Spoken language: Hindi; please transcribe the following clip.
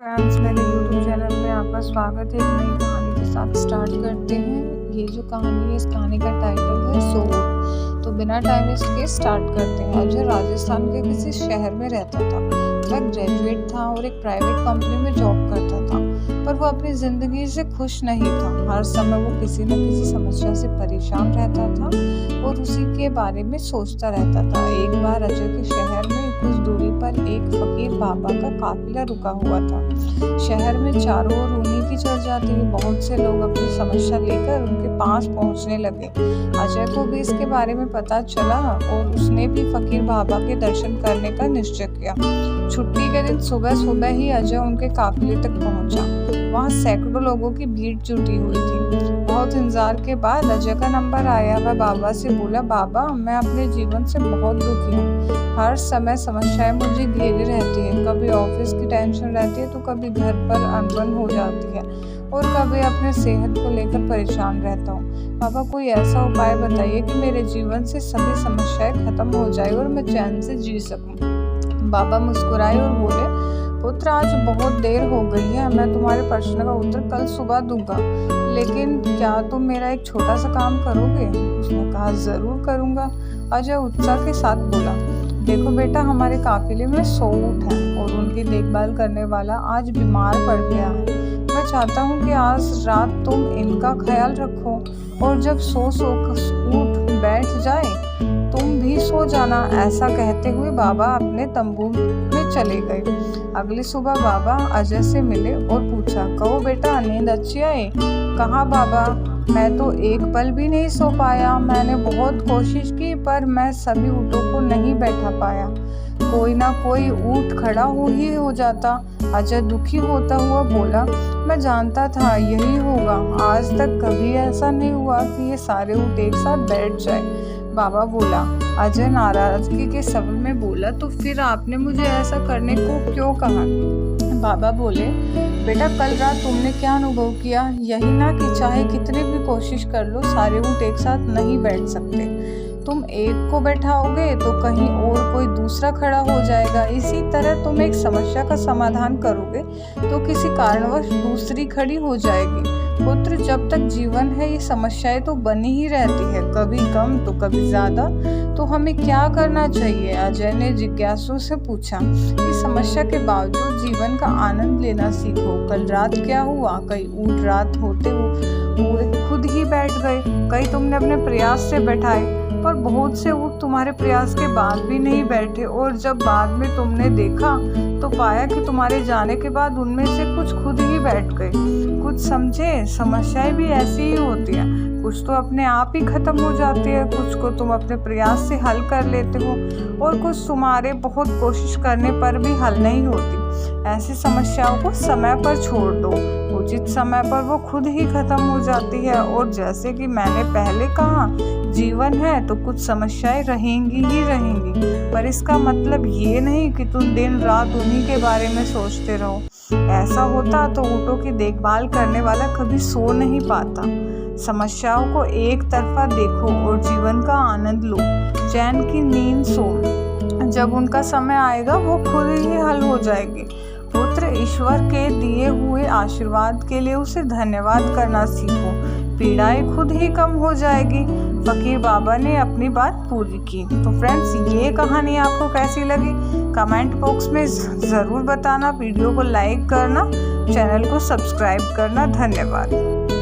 फ्रेंड्स, मेरे यूट्यूब चैनल पे आपका स्वागत है। एक नई कहानी के साथ स्टार्ट करते हैं। ये जो कहानी है, इस कहानी का टाइटल है सोट। तो बिना टाइम वेस्ट के स्टार्ट करते हैं। अजय राजस्थान के किसी शहर में रहता था। वह ग्रेजुएट था और एक प्राइवेट कंपनी में जॉब करता था, पर वो अपनी ज़िंदगी से खुश नहीं था। हर समय वो किसी न किसी समस्या से परेशान रहता था और उसी के बारे में सोचता रहता था। एक बार अजय के शहर में कुछ दूरी पर एक फकीर बाबा का काफिला रुका हुआ था। शहर में चारों ओर ऊनी की चढ़ जाती है। बहुत से लोग अपनी समस्या लेकर उनके पास पहुंचने लगे। अजय को भी इसके बारे में पता चला और उसने भी फकीर बाबा के दर्शन करने का निश्चय किया। छुट्टी के दिन सुबह सुबह ही अजय उनके काफिले तक पहुंचा। वहां सैकड़ों लोगों की भीड़ जुटी हुई थी। बहुत इंतजार के बाद अजय का नंबर आया। वह बाबा से बोला, बाबा, मैं अपने जीवन से बहुत दुखी हूँ। हर समय समस्याएं मुझे घेरे रहती है। कभी ऑफिस की टेंशन रहती है तो कभी घर पर अनबन हो जाती है और कभी अपने सेहत को लेकर परेशान रहता हूँ। बाबा, कोई ऐसा उपाय बताइए कि मेरे जीवन से सभी समस्याएं खत्म हो जाए और मैं चैन से जी सकूं। बाबा मुस्कुराए और बोले, पुत्र, आज बहुत देर हो गई है। मैं तुम्हारे प्रश्न का उत्तर कल सुबह दूंगा, लेकिन क्या तुम मेरा एक छोटा सा काम करोगे? उसने कहा, जरूर करूंगा। अजय उत्साह के साथ बोला, देखो बेटा, हमारे काफिले में 100 ऊँट हैं और उनकी देखभाल करने वाला आज बीमार पड़ गया है। मैं चाहता हूँ कि आज रात तुम इनका ख्याल रखो और जब 100 ऊँट बैठ जाए तुम भी सो जाना। ऐसा कहते हुए बाबा अपने तंबू में चले गए। अगली सुबह बाबा अजय से मिले और पूछा, कहो बेटा, नींद अच्छी आई? कहा, बाबा, मैं तो एक पल भी नहीं सो पाया। मैंने बहुत कोशिश की पर मैं सभी ऊँटों को नहीं बैठा पाया। कोई ना कोई ऊँट खड़ा हो जाता। अजय दुखी होता हुआ बोला, मैं जानता था यही होगा। आज तक कभी ऐसा नहीं हुआ कि ये सारे ऊँट एक साथ बैठ जाए। बाबा बोला। अजय नाराजगी के स्वर में बोला, तो फिर आपने मुझे ऐसा करने को क्यों कहा? बाबा बोले, बेटा, कल रात तुमने क्या अनुभव किया? यही ना कि चाहे कितनी भी कोशिश कर लो, सारे ऊँट एक साथ नहीं बैठ सकते। तुम एक को बैठाओगे तो कहीं और कोई दूसरा खड़ा हो जाएगा। इसी तरह तुम एक समस्या का समाधान करोगे तो किसी कारणवश दूसरी खड़ी हो जाएगी। पुत्र, जब तक जीवन है ये समस्याएं तो बनी ही रहती है, कभी कम तो कभी ज्यादा। तो हमें क्या करना चाहिए? अजय ने जिज्ञासु से पूछा। इस समस्या के बावजूद जीवन का आनंद लेना सीखो। कल रात क्या हुआ? कई ऊँट रात होते हुए खुद ही बैठ गए। कई तुमने अपने प्रयास से बैठाए, पर बहुत से ऊँट तुम्हारे प्रयास के बाद भी नहीं बैठे और जब बाद में तुमने देखा तो पाया कि तुम्हारे जाने के बाद उनमें से कुछ खुद ही बैठ गए। कुछ समझे? समस्याएं भी ऐसी ही होती हैं। कुछ तो अपने आप ही खत्म हो जाती है, कुछ को तुम अपने प्रयास से हल कर लेते हो और कुछ तुम्हारे बहुत कोशिश करने पर भी हल नहीं होती। ऐसी समस्याओं को समय पर छोड़ दो, उचित समय पर वो खुद ही खत्म हो जाती है। और जैसे कि मैंने पहले कहा, जीवन है तो कुछ समस्याएं रहेंगी ही रहेंगी, पर इसका मतलब ये नहीं कि तुम दिन रात उन्हीं के बारे में सोचते रहो। ऐसा होता तो ऊँटों की देखभाल करने वाला कभी सो नहीं पाता। समस्याओं को एक तरफा देखो और जीवन का आनंद लो। चैन की नींद सो, जब उनका समय आएगा वो खुद ही हल हो जाएगी। पुत्र, ईश्वर के दिए हुए आशीर्वाद के लिए उसे धन्यवाद करना सीखो। पीड़ाएं खुद ही कम हो जाएगी। फकीर बाबा ने अपनी बात पूरी की। तो फ्रेंड्स, ये कहानी आपको कैसी लगी कमेंट बॉक्स में ज़रूर बताना। वीडियो को लाइक करना, चैनल को सब्सक्राइब करना। धन्यवाद।